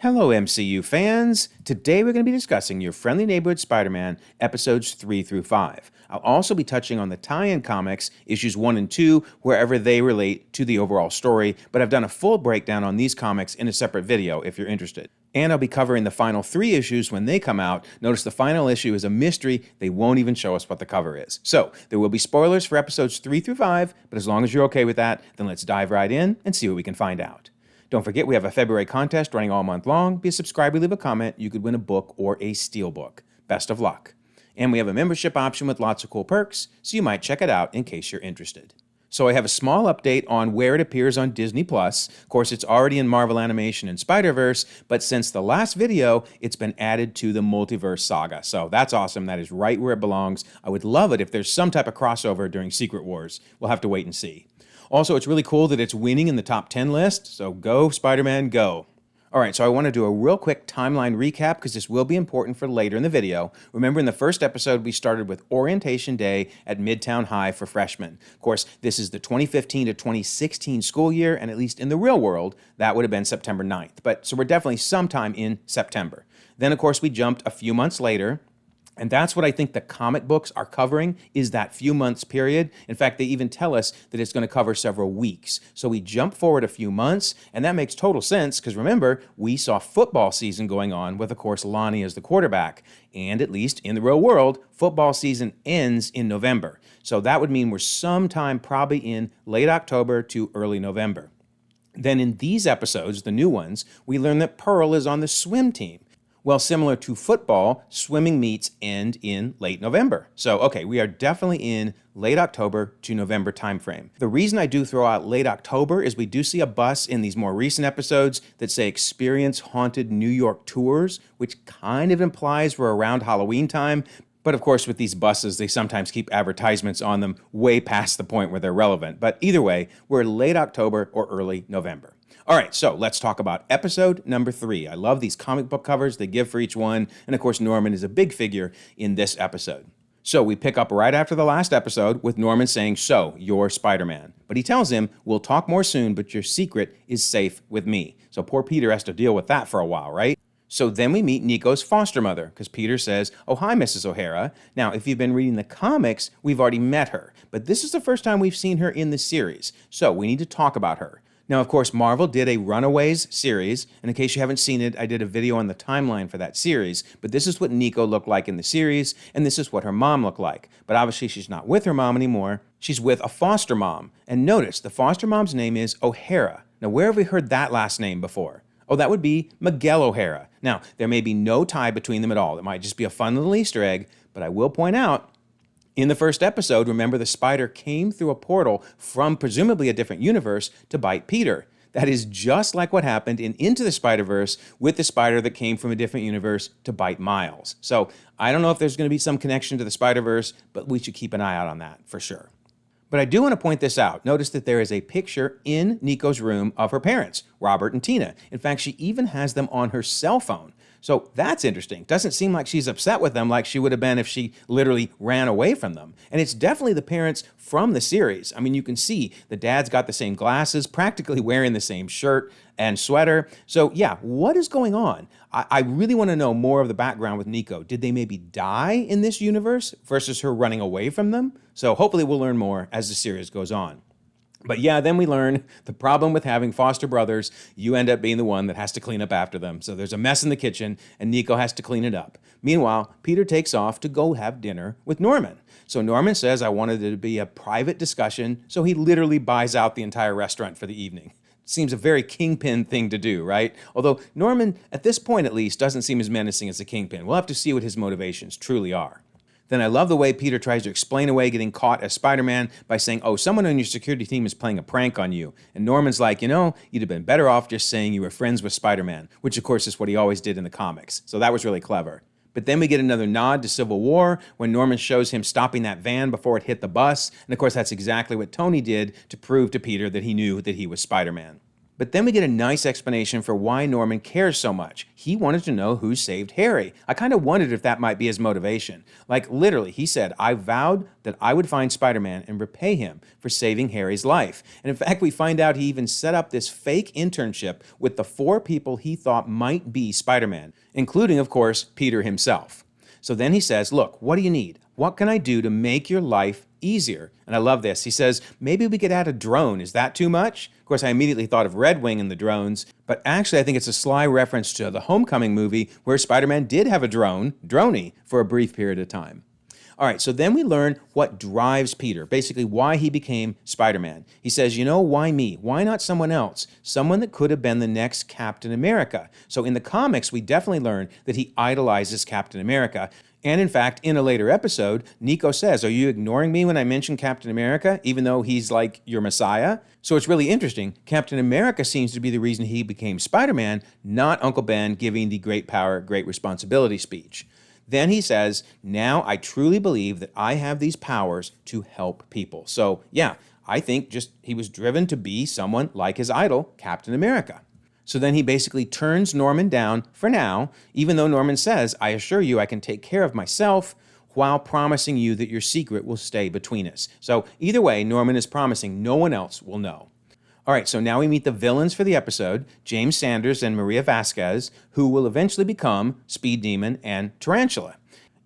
Hello, MCU fans! Today we're going to be discussing Your Friendly Neighborhood Spider-Man episodes 3 through 5. I'll also be touching on the tie-in comics, issues 1 and 2, wherever they relate to the overall story, but I've done a full breakdown on these comics in a separate video if you're interested. And I'll be covering the final 3 issues when they come out. Notice the final issue is a mystery. They won't even show us what the cover is. So, there will be spoilers for episodes 3 through 5, but as long as you're okay with that, then let's dive right in and see what we can find out. Don't forget, we have a February contest running all month long. Be a subscriber, leave a comment. You could win a book or a steelbook. Best of luck. And we have a membership option with lots of cool perks, so you might check it out in case you're interested. So I have a small update on where it appears on Disney+. Of course, it's already in Marvel Animation and Spider-Verse, but since the last video, it's been added to the Multiverse Saga. So that's awesome. That is right where it belongs. I would love it if there's some type of crossover during Secret Wars. We'll have to wait and see. Also, it's really cool that it's winning in the top 10 list, so go Spider-Man, go. All right, so I want to do a real quick timeline recap because this will be important for later in the video. Remember, in the first episode, we started with Orientation Day at Midtown High for freshmen. Of course, this is the 2015 to 2016 school year, and at least in the real world, that would have been September 9th. So we're definitely sometime in September. Then, of course, we jumped a few months later. And that's what I think the comic books are covering, is that few months period. In fact, they even tell us that it's going to cover several weeks. So we jump forward a few months, and that makes total sense because remember, we saw football season going on with, of course, Lonnie as the quarterback. And at least in the real world, football season ends in November. So that would mean we're sometime probably in late October to early November. Then in these episodes, the new ones, we learn that Pearl is on the swim team. Well, similar to football, swimming meets end in late November. So, okay, we are definitely in late October to November timeframe. The reason I do throw out late October is we do see a bus in these more recent episodes that say Experience Haunted New York Tours, which kind of implies we're around Halloween time. But of course, with these buses, they sometimes keep advertisements on them way past the point where they're relevant. But either way, we're late October or early November. All right, so let's talk about episode number 3. I love these comic book covers they give for each one. And of course, Norman is a big figure in this episode. So we pick up right after the last episode with Norman saying, "So, you're Spider-Man." But he tells him, "We'll talk more soon, but your secret is safe with me." So poor Peter has to deal with that for a while, right? So then we meet Nico's foster mother, because Peter says, "Oh, hi, Mrs. O'Hara." Now, if you've been reading the comics, we've already met her. But this is the first time we've seen her in the series. So we need to talk about her. Now, of course, Marvel did a Runaways series, and in case you haven't seen it, I did a video on the timeline for that series, but this is what Nico looked like in the series, and this is what her mom looked like. But obviously, she's not with her mom anymore. She's with a foster mom. And notice, the foster mom's name is O'Hara. Now, where have we heard that last name before? Oh, that would be Miguel O'Hara. Now, there may be no tie between them at all. It might just be a fun little Easter egg, but I will point out, in the first episode, remember the spider came through a portal from presumably a different universe to bite Peter. That is just like what happened in Into the Spider-Verse with the spider that came from a different universe to bite Miles. So I don't know if there's going to be some connection to the Spider-Verse, but we should keep an eye out on that for sure. But I do want to point this out. Notice that there is a picture in Nico's room of her parents, Robert and Tina. In fact, she even has them on her cell phone. So that's interesting. Doesn't seem like she's upset with them like she would have been if she literally ran away from them. And it's definitely the parents from the series. I mean, you can see the dad's got the same glasses, practically wearing the same shirt and sweater. So yeah, what is going on? I really want to know more of the background with Nico. Did they maybe die in this universe versus her running away from them? So hopefully we'll learn more as the series goes on. But yeah, then we learn the problem with having foster brothers, you end up being the one that has to clean up after them. So there's a mess in the kitchen, and Nico has to clean it up. Meanwhile, Peter takes off to go have dinner with Norman. So Norman says, "I wanted it to be a private discussion," so he literally buys out the entire restaurant for the evening. Seems a very Kingpin thing to do, right? Although Norman, at this point at least, doesn't seem as menacing as a Kingpin. We'll have to see what his motivations truly are. Then I love the way Peter tries to explain away getting caught as Spider-Man by saying, "Oh, someone on your security team is playing a prank on you." And Norman's like, you'd have been better off just saying you were friends with Spider-Man, which of course is what he always did in the comics. So that was really clever. But then we get another nod to Civil War when Norman shows him stopping that van before it hit the bus. And of course, that's exactly what Tony did to prove to Peter that he knew that he was Spider-Man. But then we get a nice explanation for why Norman cares so much. He wanted to know who saved Harry. I kind of wondered if that might be his motivation. Like, literally, he said, I vowed that I would find Spider-Man and repay him for saving Harry's life. And in fact, we find out he even set up this fake internship with the 4 people he thought might be Spider-Man, including, of course, Peter himself. So then he says, look, what do you need? What can I do to make your life easier? And I love this. He says, maybe we could add a drone. Is that too much? Of course, I immediately thought of Red Wing and the drones, but actually I think it's a sly reference to the Homecoming movie where Spider-Man did have a drone, Droney, for a brief period of time. All right, so then we learn what drives Peter, basically why he became Spider-Man. He says, why me? Why not someone else? Someone that could have been the next Captain America. So in the comics, we definitely learn that he idolizes Captain America. And in fact, in a later episode, Nico says, are you ignoring me when I mention Captain America, even though he's like your Messiah? So it's really interesting. Captain America seems to be the reason he became Spider-Man, not Uncle Ben giving the great power, great responsibility speech. Then he says, now I truly believe that I have these powers to help people. So yeah, I think just he was driven to be someone like his idol, Captain America. So then he basically turns Norman down for now, even though Norman says, I assure you I can take care of myself while promising you that your secret will stay between us. So either way, Norman is promising no one else will know. All right, so now we meet the villains for the episode, James Sanders and Maria Vasquez, who will eventually become Speed Demon and Tarantula.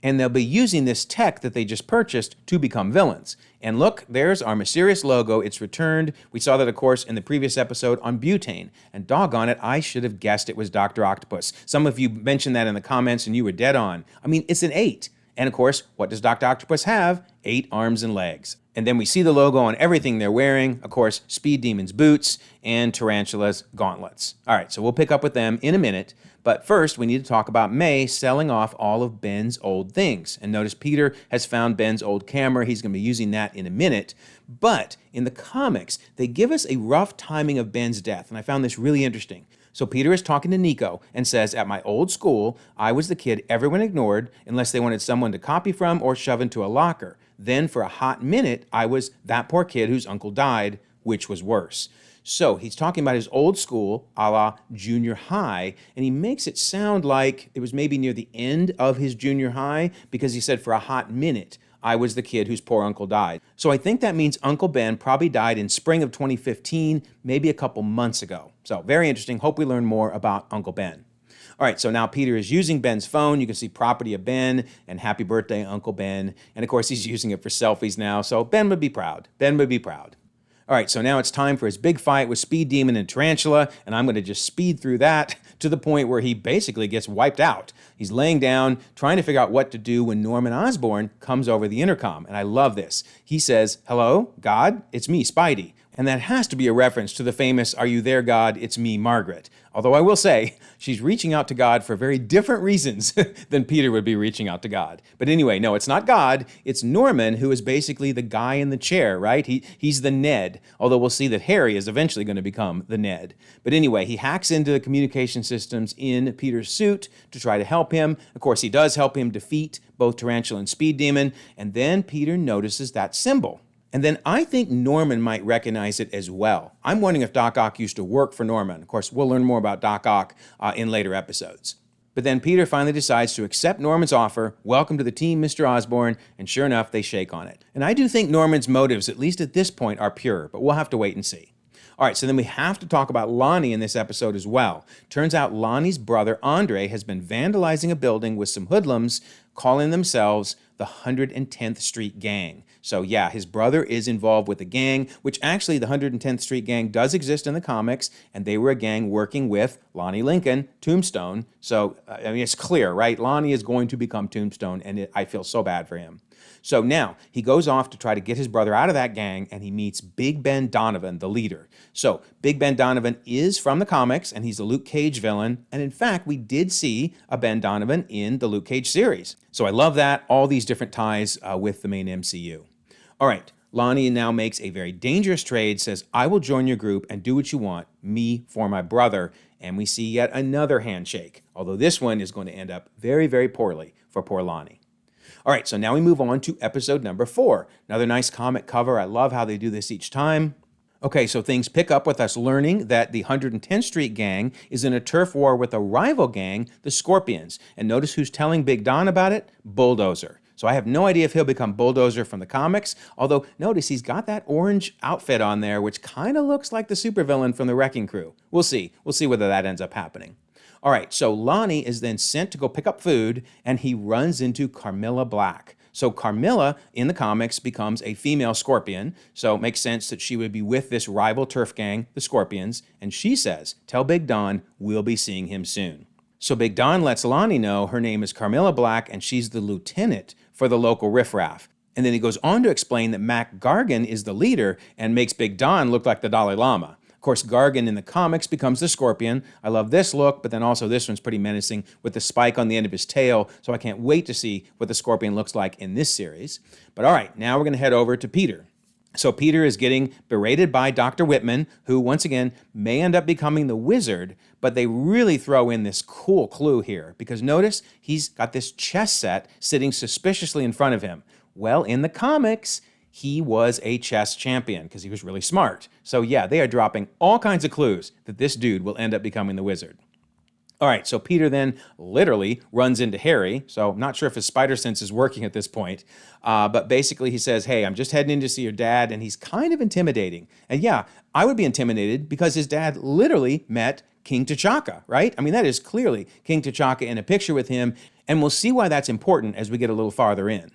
And they'll be using this tech that they just purchased to become villains. And look, there's our mysterious logo. It's returned. We saw that, of course, in the previous episode on butane. And doggone it, I should have guessed it was Dr. Octopus. Some of you mentioned that in the comments and you were dead on. I mean, it's an 8. And of course, what does Dr. Octopus have? 8 arms and legs. And then we see the logo on everything they're wearing. Of course, Speed Demon's boots and Tarantula's gauntlets. All right, so we'll pick up with them in a minute. But first, we need to talk about May selling off all of Ben's old things. And notice Peter has found Ben's old camera. He's going to be using that in a minute. But in the comics, they give us a rough timing of Ben's death. And I found this really interesting. So Peter is talking to Nico and says, at my old school, I was the kid everyone ignored unless they wanted someone to copy from or shove into a locker. Then for a hot minute, I was that poor kid whose uncle died, which was worse. So he's talking about his old school, a la junior high, and he makes it sound like it was maybe near the end of his junior high because he said for a hot minute, I was the kid whose poor uncle died. So I think that means Uncle Ben probably died in spring of 2015, maybe a couple months ago. So very interesting. Hope we learn more about Uncle Ben. All right, so now Peter is using Ben's phone. You can see property of Ben and happy birthday, Uncle Ben. And of course, he's using it for selfies now. So Ben would be proud. Ben would be proud. All right, so now it's time for his big fight with Speed Demon and Tarantula, and I'm going to just speed through that to the point where he basically gets wiped out. He's laying down, trying to figure out what to do when Norman Osborn comes over the intercom, and I love this. He says, hello, God, it's me, Spidey. And that has to be a reference to the famous, are you there, God, it's me, Margaret. Although I will say, she's reaching out to God for very different reasons than Peter would be reaching out to God. But anyway, no, it's not God. It's Norman, who is basically the guy in the chair, right? He's the Ned, although we'll see that Harry is eventually going to become the Ned. But anyway, he hacks into the communication systems in Peter's suit to try to help him. Of course, he does help him defeat both Tarantula and Speed Demon, and then Peter notices that symbol. And then I think Norman might recognize it as well. I'm wondering if Doc Ock used to work for Norman. Of course, we'll learn more about Doc Ock in later episodes. But then Peter finally decides to accept Norman's offer, welcome to the team, Mr. Osborn, and sure enough, they shake on it. And I do think Norman's motives, at least at this point, are pure, but we'll have to wait and see. All right, so then we have to talk about Lonnie in this episode as well. Turns out Lonnie's brother, Andre, has been vandalizing a building with some hoodlums, calling themselves the 110th Street Gang. So yeah, his brother is involved with a gang, which actually the 110th Street Gang does exist in the comics, and they were a gang working with Lonnie Lincoln, Tombstone. So, I mean, it's clear, right? Lonnie is going to become Tombstone, and I feel so bad for him. So now he goes off to try to get his brother out of that gang, and he meets Big Ben Donovan, the leader. So Big Ben Donovan is from the comics, and he's a Luke Cage villain. And in fact, we did see a Ben Donovan in the Luke Cage series. So I love that, all these different ties with the main MCU. All right, Lonnie now makes a very dangerous trade, says, I will join your group and do what you want, me for my brother. And we see yet another handshake, although this one is going to end up very, very poorly for poor Lonnie. All right, so now we move on to episode number 4. Another nice comic cover. I love how they do this each time. Okay, so things pick up with us learning that the 110th Street gang is in a turf war with a rival gang, the Scorpions. And notice who's telling Big Don about it? Bulldozer. So I have no idea if he'll become Bulldozer from the comics, although notice he's got that orange outfit on there, which kind of looks like the supervillain from the Wrecking Crew. We'll see. We'll see whether that ends up happening. All right, so Lonnie is then sent to go pick up food, and he runs into Carmilla Black. So Carmilla in the comics becomes a female Scorpion, so it makes sense that she would be with this rival turf gang, the Scorpions, and she says, "Tell Big Don we'll be seeing him soon." So Big Don lets Lonnie know her name is Carmilla Black and she's the lieutenant for the local riffraff. And then he goes on to explain that Mac Gargan is the leader and makes Big Don look like the Dalai Lama. Of course, Gargan in the comics becomes the Scorpion. I love this look, but then also this one's pretty menacing with the spike on the end of his tail, so I can't wait to see what the Scorpion looks like in this series. But all right, now we're going to head over to Peter. So Peter is getting berated by Dr. Whitman, who once again may end up becoming the wizard, but they really throw in this cool clue here, because notice he's got this chess set sitting suspiciously in front of him. Well, in the comics, he was a chess champion because he was really smart. So yeah, they are dropping all kinds of clues that this dude will end up becoming the wizard. All right, so Peter then literally runs into Harry. So I'm not sure if his spider sense is working at this point. But basically he says, "Hey, I'm just heading in to see your dad," and he's kind of intimidating. And yeah, I would be intimidated because his dad literally met King T'Chaka, right? I mean, that is clearly King T'Chaka in a picture with him, and we'll see why that's important as we get a little farther in.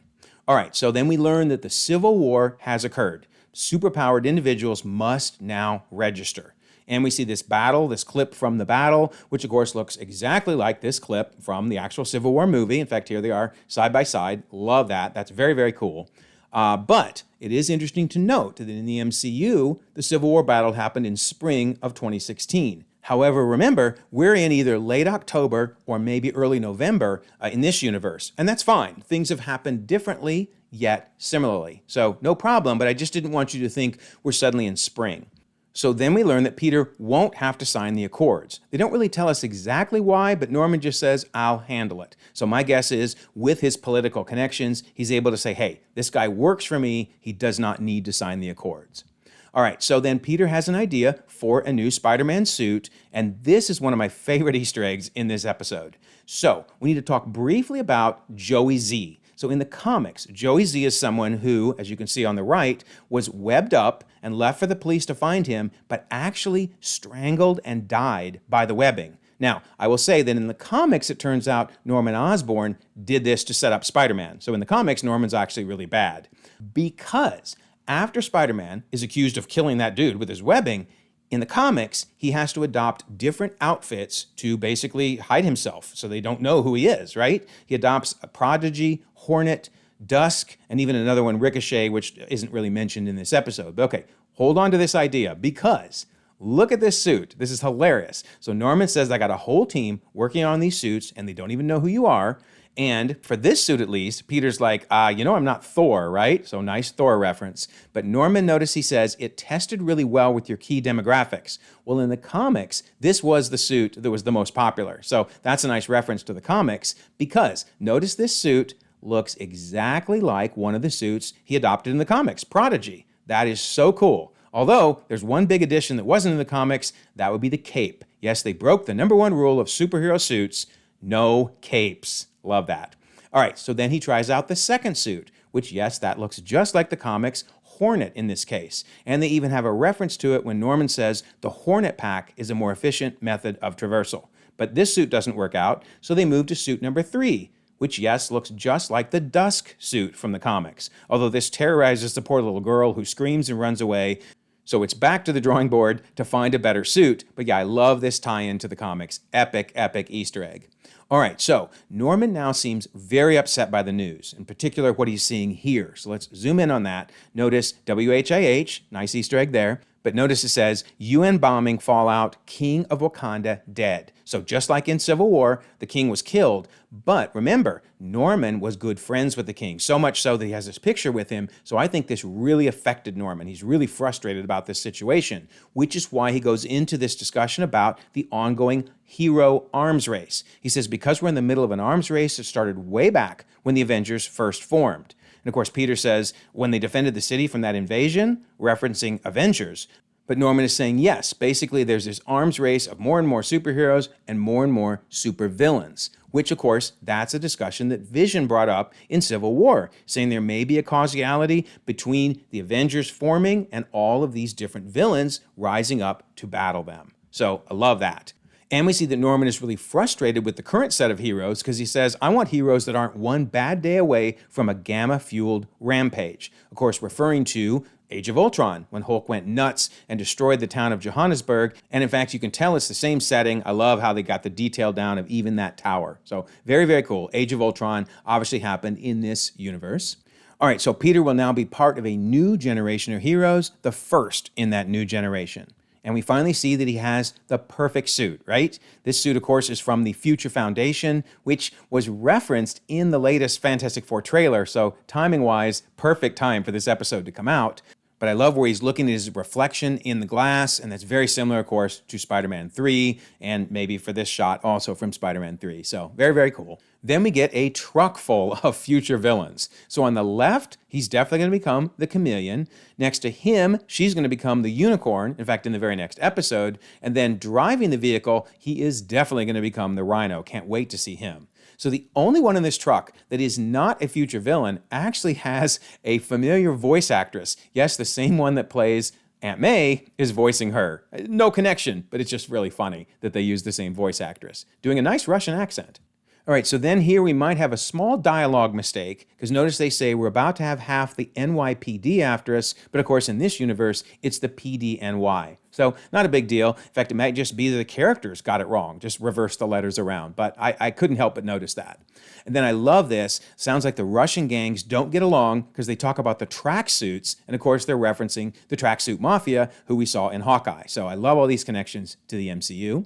All right, so then we learn that the Civil War has occurred. Superpowered individuals must now register. And we see this battle, this clip from the battle, which of course looks exactly like this clip from the actual Civil War movie. In fact, here they are side by side. Love that. That's very, very cool. But it is interesting to note that in the MCU, the Civil War battle happened in spring of 2016. However, remember, we're in either late October or maybe early November in this universe. And that's fine. Things have happened differently, yet similarly. So no problem, but I just didn't want you to think we're suddenly in spring. So then we learn that Peter won't have to sign the Accords. They don't really tell us exactly why, but Norman just says, "I'll handle it." So my guess is, with his political connections, he's able to say, "Hey, this guy works for me. He does not need to sign the Accords." All right, so then Peter has an idea for a new Spider-Man suit, and this is one of my favorite Easter eggs in this episode. So we need to talk briefly about Joey Z. So in the comics, Joey Z is someone who, as you can see on the right, was webbed up and left for the police to find him, but actually strangled and died by the webbing. Now, I will say that in the comics, it turns out Norman Osborn did this to set up Spider-Man. So in the comics, Norman's actually really bad. Because after Spider-Man is accused of killing that dude with his webbing, in the comics, he has to adopt different outfits to basically hide himself so they don't know who he is, right? He adopts a Prodigy, Hornet, Dusk, and even another one, Ricochet, which isn't really mentioned in this episode. But okay, hold on to this idea because look at this suit. This is hilarious. So Norman says, "I got a whole team working on these suits and they don't even know who you are." And for this suit, at least, Peter's like, I'm not Thor, right? So nice Thor reference. But Norman, notice he says, "It tested really well with your key demographics." Well, in the comics, this was the suit that was the most popular. So that's a nice reference to the comics because notice this suit looks exactly like one of the suits he adopted in the comics, Prodigy. That is so cool. Although there's one big addition that wasn't in the comics, that would be the cape. Yes, they broke the #1 rule of superhero suits, no capes. Love that. All right, so then he tries out the second suit, which, yes, that looks just like the comics, Hornet in this case. And they even have a reference to it when Norman says the Hornet pack is a more efficient method of traversal. But this suit doesn't work out, so they move to suit #3, which, yes, looks just like the Dusk suit from the comics, although this terrorizes the poor little girl who screams and runs away. So it's back to the drawing board to find a better suit. But yeah, I love this tie-in to the comics. Epic, epic Easter egg. All right, so Norman now seems very upset by the news, in particular what he's seeing here. So let's zoom in on that. Notice WHIH, nice Easter egg there. But notice it says, UN bombing fallout, King of Wakanda dead. So just like in Civil War, the king was killed. But remember, Norman was good friends with the king, so much so that he has this picture with him. So I think this really affected Norman. He's really frustrated about this situation, which is why he goes into this discussion about the ongoing hero arms race. He says, because we're in the middle of an arms race that started way back when the Avengers first formed. And of course, Peter says, when they defended the city from that invasion, referencing Avengers. But Norman is saying yes. Basically, there's this arms race of more and more superheroes and more supervillains, which, of course, that's a discussion that Vision brought up in Civil War, saying there may be a causality between the Avengers forming and all of these different villains rising up to battle them. So I love that. And we see that Norman is really frustrated with the current set of heroes because he says, I want heroes that aren't one bad day away from a gamma-fueled rampage. Of course, referring to Age of Ultron, when Hulk went nuts and destroyed the town of Johannesburg. And in fact, you can tell it's the same setting. I love how they got the detail down of even that tower. So very cool. Age of Ultron obviously happened in this universe. All right, so Peter will now be part of a new generation of heroes, the first in that new generation. And we finally see that he has the perfect suit, right? This suit, of course, is from the Future Foundation, which was referenced in the latest Fantastic Four trailer. So timing-wise, perfect time for this episode to come out. But I love where he's looking at his reflection in the glass, and that's very similar, of course, to Spider-Man 3, and maybe for this shot also from Spider-Man 3. So very cool. Then we get a truck full of future villains. So on the left, he's definitely going to become the Chameleon. Next to him, she's going to become the Unicorn, in fact, in the very next episode. And then driving the vehicle, he is definitely going to become the Rhino. Can't wait to see him. So the only one in this truck that is not a future villain actually has a familiar voice actress. Yes, the same one that plays Aunt May is voicing her. No connection, but it's just really funny that they use the same voice actress, doing a nice Russian accent. All right, so then here we might have a small dialogue mistake, because notice they say we're about to have half the NYPD after us, but of course in this universe, it's the PDNY. So not a big deal. In fact, it might just be that the characters got it wrong, just reverse the letters around, but I couldn't help but notice that. And then I love this. Sounds like the Russian gangs don't get along because they talk about the tracksuits, and of course they're referencing the tracksuit mafia who we saw in Hawkeye. So I love all these connections to the MCU.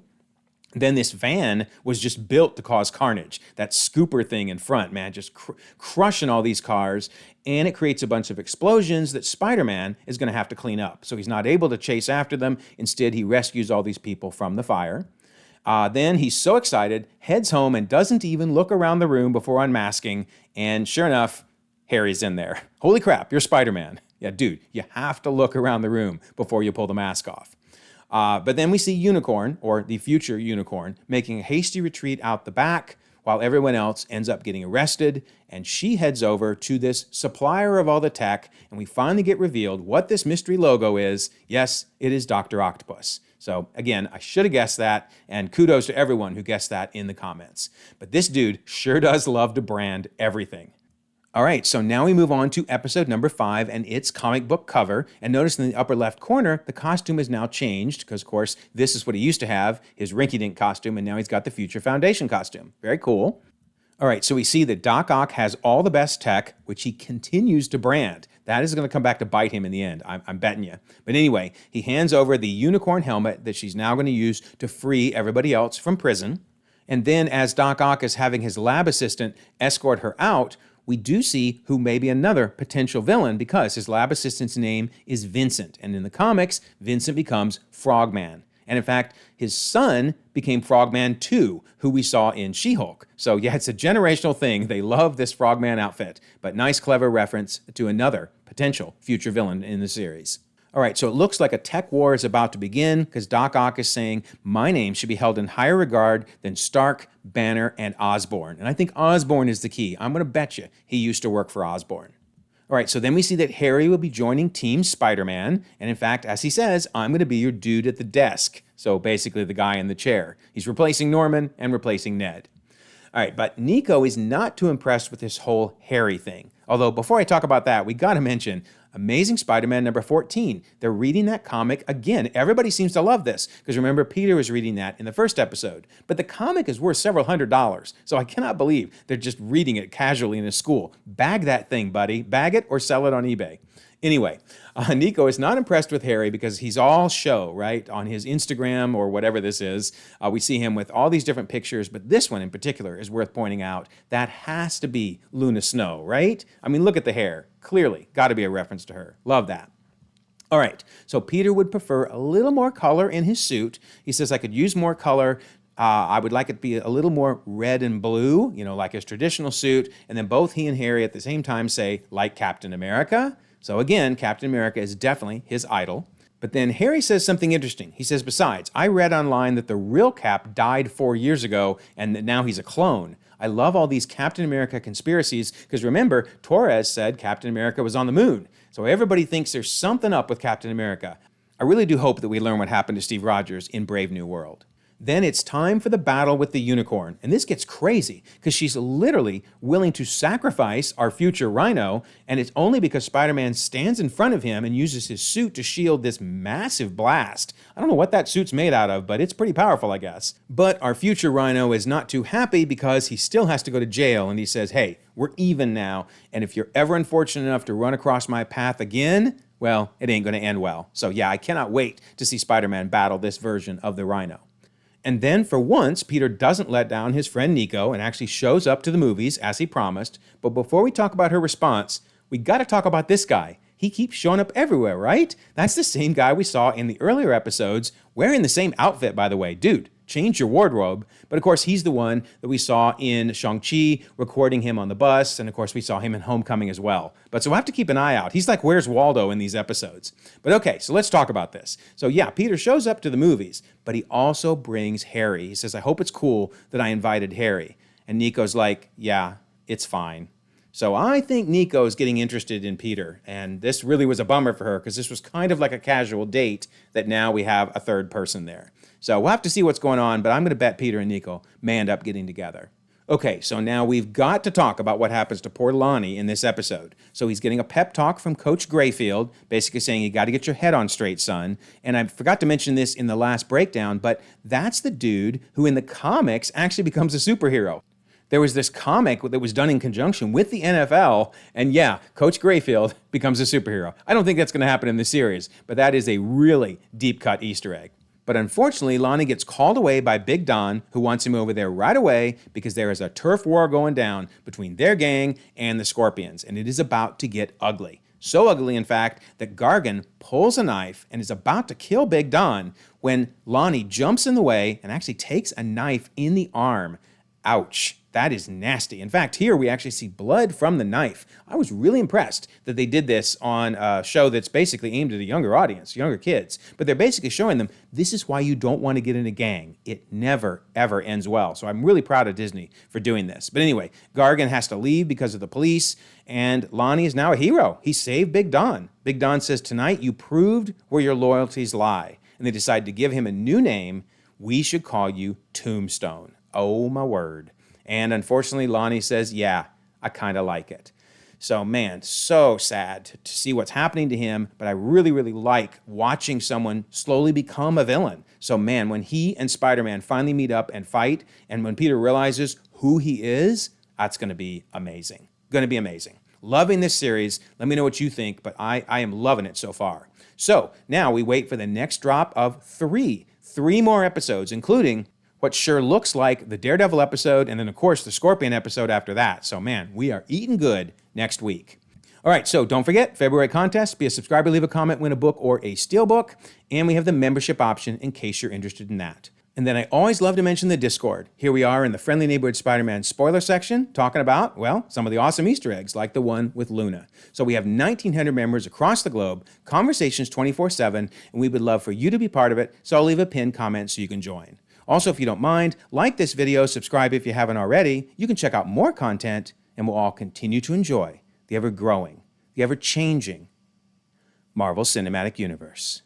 Then this van was just built to cause carnage. That scooper thing in front, man, just crushing all these cars. And it creates a bunch of explosions that Spider-Man is going to have to clean up. So he's not able to chase after them. Instead, he rescues all these people from the fire. Then he's so excited, heads home and doesn't even look around the room before unmasking. And sure enough, Harry's in there. Holy crap, you're Spider-Man. Yeah, dude, you have to look around the room before you pull the mask off. But then we see Unicorn, or the future Unicorn, making a hasty retreat out the back while everyone else ends up getting arrested. And she heads over to this supplier of all the tech, and we finally get revealed what this mystery logo is. Yes, it is Dr. Octopus. So again, I should have guessed that, and kudos to everyone who guessed that in the comments. But this dude sure does love to brand everything. All right, so now we move on to episode number 5 and its comic book cover. And notice in the upper left corner, the costume is now changed because, of course, this is what he used to have, his rinky-dink costume, and now he's got the Future Foundation costume. Very cool. All right, so we see that Doc Ock has all the best tech, which he continues to brand. That is going to come back to bite him in the end, I'm betting you. But anyway, he hands over the unicorn helmet that she's now going to use to free everybody else from prison. And then as Doc Ock is having his lab assistant escort her out, we do see who may be another potential villain because his lab assistant's name is Vincent. And in the comics, Vincent becomes Frogman. And in fact, his son became Frogman 2, who we saw in She-Hulk. So yeah, it's a generational thing. They love this Frogman outfit, but nice, clever reference to another potential future villain in the series. All right, so it looks like a tech war is about to begin because Doc Ock is saying, my name should be held in higher regard than Stark, Banner, and Osborn. And I think Osborn is the key. I'm going to bet you he used to work for Osborn. All right, so then we see that Harry will be joining Team Spider-Man. And in fact, as he says, I'm going to be your dude at the desk. So basically the guy in the chair. He's replacing Norman and replacing Ned. All right, but Nico is not too impressed with this whole Harry thing. Although before I talk about that, we got to mention Amazing Spider-Man number 14. They're reading that comic again. Everybody seems to love this because remember, Peter was reading that in the first episode. But the comic is worth several $100s, so I cannot believe they're just reading it casually in a school. Bag that thing, buddy. Bag it or sell it on eBay. Anyway, Nico is not impressed with Harry because he's all show, right? On his Instagram or whatever this is, we see him with all these different pictures, but this one in particular is worth pointing out. That has to be Luna Snow, right? I mean, look at the hair. Clearly, got to be a reference to her. Love that. All right, so Peter would prefer a little more color in his suit. He says, I could use more color. I would like it to be a little more red and blue, like his traditional suit. And then both he and Harry at the same time say, like Captain America. So again, Captain America is definitely his idol. But then Harry says something interesting. He says, besides, I read online that the real Cap died 4 years ago and that now he's a clone. I love all these Captain America conspiracies because remember, Torres said Captain America was on the moon. So everybody thinks there's something up with Captain America. I really do hope that we learn what happened to Steve Rogers in Brave New World. Then it's time for the battle with the unicorn. And this gets crazy because she's literally willing to sacrifice our future Rhino. And it's only because Spider-Man stands in front of him and uses his suit to shield this massive blast. I don't know what that suit's made out of, but it's pretty powerful, I guess. But our future Rhino is not too happy because he still has to go to jail. And he says, hey, we're even now. And if you're ever unfortunate enough to run across my path again, well, it ain't going to end well. So yeah, I cannot wait to see Spider-Man battle this version of the Rhino. And then, for once, Peter doesn't let down his friend Nico and actually shows up to the movies as he promised. But before we talk about her response, we got to talk about this guy. He keeps showing up everywhere, right? That's the same guy we saw in the earlier episodes, wearing the same outfit, by the way. Dude, change your wardrobe. But of course, he's the one that we saw in Shang-Chi, recording him on the bus. And of course, we saw him in Homecoming as well. But so we'll have to keep an eye out. He's like, where's Waldo in these episodes? But okay, so let's talk about this. So yeah, Peter shows up to the movies, but he also brings Harry. He says, I hope it's cool that I invited Harry. And Nico's like, yeah, it's fine. So I think Nico is getting interested in Peter. And this really was a bummer for her because this was kind of like a casual date that now we have a third person there. So we'll have to see what's going on, but I'm going to bet Peter and Nico may end up getting together. Okay, so now we've got to talk about what happens to poor Lonnie in this episode. So he's getting a pep talk from Coach Grayfield, basically saying, you got to get your head on straight, son. And I forgot to mention this in the last breakdown, but that's the dude who in the comics actually becomes a superhero. There was this comic that was done in conjunction with the NFL, and yeah, Coach Grayfield becomes a superhero. I don't think that's going to happen in the series, but that is a really deep-cut Easter egg. But unfortunately, Lonnie gets called away by Big Don, who wants him over there right away because there is a turf war going down between their gang and the Scorpions, and it is about to get ugly. So ugly, in fact, that Gargan pulls a knife and is about to kill Big Don when Lonnie jumps in the way and actually takes a knife in the arm. Ouch. That is nasty. In fact, here we actually see blood from the knife. I was really impressed that they did this on a show that's basically aimed at a younger audience, younger kids. But they're basically showing them, this is why you don't want to get in a gang. It never, ever ends well. So I'm really proud of Disney for doing this. But anyway, Gargan has to leave because of the police, and Lonnie is now a hero. He saved Big Don. Big Don says, tonight you proved where your loyalties lie. And they decide to give him a new name. We should call you Tombstone. Oh, my word. And unfortunately, Lonnie says, yeah, I kind of like it. So, man, so sad to see what's happening to him, but I really, really like watching someone slowly become a villain. So, man, when he and Spider-Man finally meet up and fight, and when Peter realizes who he is, that's going to be amazing. Going to be amazing. Loving this series. Let me know what you think, but I am loving it so far. So, now we wait for the next drop of three more episodes, including what sure looks like the Daredevil episode, and then, of course, the Scorpion episode after that. So, man, we are eating good next week. All right, so don't forget, February contest, be a subscriber, leave a comment, win a book or a steelbook, and we have the membership option in case you're interested in that. And then I always love to mention the Discord. Here we are in the Friendly Neighborhood Spider-Man spoiler section, talking about, well, some of the awesome Easter eggs, like the one with Luna. So we have 1,900 members across the globe, conversations 24/7, and we would love for you to be part of it, so I'll leave a pinned comment so you can join. Also, if you don't mind, like this video, subscribe if you haven't already. You can check out more content, and we'll all continue to enjoy the ever-growing, the ever-changing Marvel Cinematic Universe.